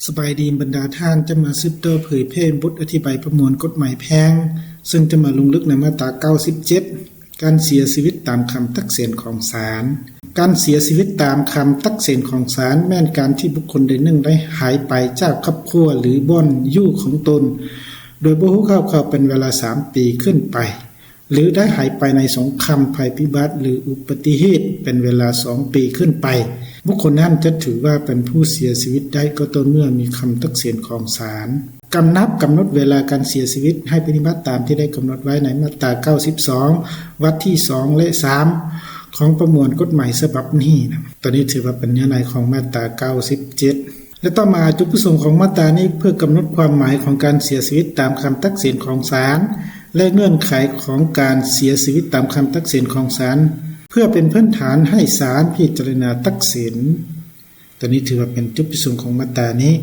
สบายดีบรรดาท่านจะมาสืบต่อเผยแพร่บทอธิบายประมวลกฎหมายแพ่งซึ่งจะมาลงลึกในมาตรา97การเสียชีวิตตามคำตักเตือนของศาลการเสียชีวิตตามคำตักเตือนของศาลแม้นการที่บุคคลใดหนึ่งได้หายไปจากครอบครัวหรือบ่อนอยู่ของตนโดยบ่ฮู้ข่าวเป็นเวลา3 ปีขึ้นไปหรือได้หายไปในสงครามภัยพิบัติหรืออุบัติเหตุเป็นเวลา2 ปีขึ้นไปบุคคลนั้นจะถือว่าเป็นผู้เสียชีวิตได้ก็ต่อเมื่อมีคำตักเตือนของศาลกำหนดเวลาการเสียชีวิตให้ปฏิบัติตามที่ได้กำหนดไว้ในมาตรา92วรรคที่2และ3ของประมวลกฎหมายฉบับนี้นะตอนนี้ถือว่าเป็นเนื้อในของมาตรา97และต่อมาจุดประสงค์ของมาตรานี้เพื่อกำหนดความหมายของการเสียชีวิตตามคำตักเตือนของศาลและเงื่อนไขของการเสียชีวิตตามคำตักเตือนของศาลเพื่อเป็นพื้นฐานให้ศาลพิจารณาตักเตือนตอนนี้ถือว่าเป็นจุดประสงค์ของมาตรานี้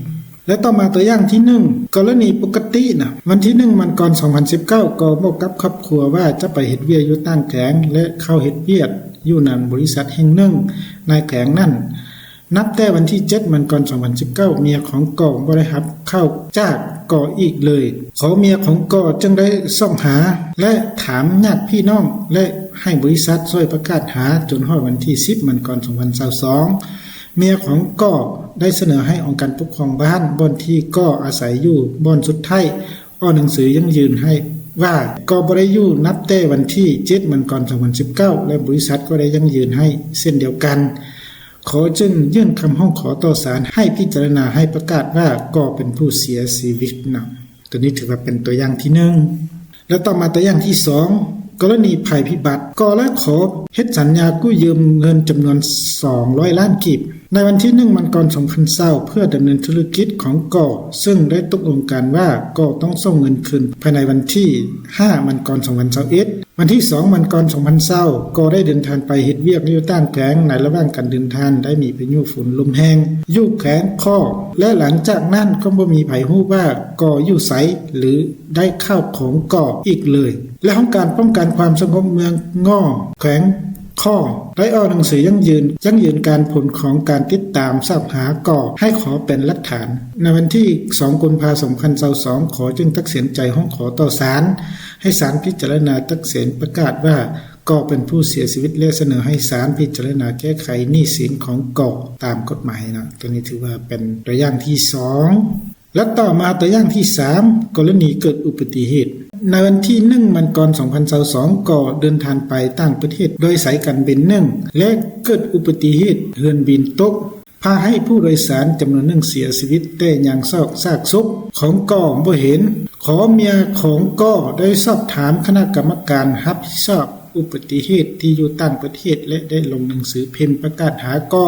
และต่อมาตัวอย่างที่1กรณีปกตินะวันที่1มันก่อน2019ก็บอกกับครอบครัวว่าจะไปเฮ็ดเวียกอยู่ต่างแขวงและเข้าเฮ็ดเวียกอยู่ในบริษัทแห่งหนึ่งในแขวงนั้นนับแต่วันที่7มันก่อน2019เมียของก่อบ่ได้รับเข้าจากก่ออีกเลยขอเมียของก่อจึงได้ซ่องหาและถามญาติพี่น้องและให้บริษัทช่วยประกาศหาจนฮอดวันที่10มันก่อน2022เมียของก่อได้เสนอให้องค์การปกครองบ้านบ่อนที่ก่ออาศัยอยู่บ่อนสุดท้ายอ้อหนังสือยังยืนให้ว่าก็บ่ได้อยู่นับแต่วันที่7มันก่อน2019และบริษัทก็ได้ยังยืนให้เช่นเดียวกันขอจึงยื่นคำร้องขอต่อศาลให้พิจารณาให้ประกาศว่าก็เป็นผู้เสียชีวิตนะตัวนี้ถือว่าเป็นตัวอย่างที่1แล้วต่อมาตัวอย่างที่2กรณีภัยพิบัติก่อและขอเฮ็ดสัญญากู้ยืมเงินจำนวน200 ล้านกีบในวันที่1มันก่อน2020เพื่อดำเนินธุรกิจของก่อซึ่งได้ตกลงกันว่าก่อต้องส่งเงินคืนภายในวันที่5มันก่อน2021วันที่2มันก่อน2020ก็ได้เดินทางไปเฮ็ดเวียกอยู่ต่างแขวงในระหว่างการเดินทางได้มีพายุฝนลมแรงอยู่แขวงข้อและหลังจากนั้นก็บ่มีไผฮู้ว่าก่ออยู่ไสหรือได้เข้าของก่ออีกเลยและของการป้องกันความสงบเมืองง้อแขวงข้อได้ออกหนังสือยังยืนการผลของการติดตามทราบหาก่อให้ขอเป็นหลักฐานในวันที่2กุมภาพันธ์2022ขอจึงตักเตือนใจห้องขอต่อศาลให้ศาลพิจารณาตักเตือนประกาศว่าก่อเป็นผู้เสียชีวิตและเสนอให้ศาลพิจารณาแก้ไขหนี้สินของก่อตามกฎหมายนะตัวนี้ถือว่าเป็นตัวอย่างที่2และต่อมาตัวอย่างที่3กรณีเกิดอุบัติเหตุในวันที่1มันก่อน2022ก็เดินทางไปต่างประเทศโดยสายการบิน1และเกิดอุบัติเหตุเรือนบินตกพาให้ผู้โดยสารจำนวน1เสียชีวิตแต่ยังซากศพของก่อบ่เห็นขอเมียของก่อได้สอบถามคณะกรรมการรับผิดชอบอุบัติเหตุที่อยู่ต่างประเทศและได้ลงหนังสือพิมพ์ประกาศหาก่อ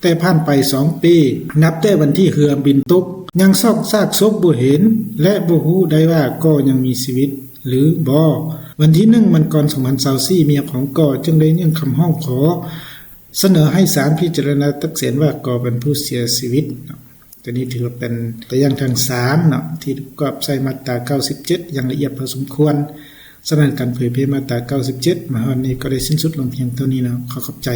แต่ผ่านไป2 ปีนับแต่วันที่เรือบินตกยังซากศพบ่เห็นและบ่ฮู้ได้ว่าก่อยังมีชีวิตหรือบ่วันที่1มันก่อน2024เมียของก่อจึงได้ยื่นคำร้องขอเสนอให้ศาลพิจารณาตักเตือนว่าก่อเป็นผู้เสียชีวิตตัวนี้ถือว่าเป็นตัวอย่างทาง3เนาะที่ประกอบใส่มาตรา97อย่างละเอียดพอสมควรสำหรับการเผยแพร่มาตรา97มาวันนี้ก็ได้สิ้นสุดลงเพียงเท่านี้นะขอบใจ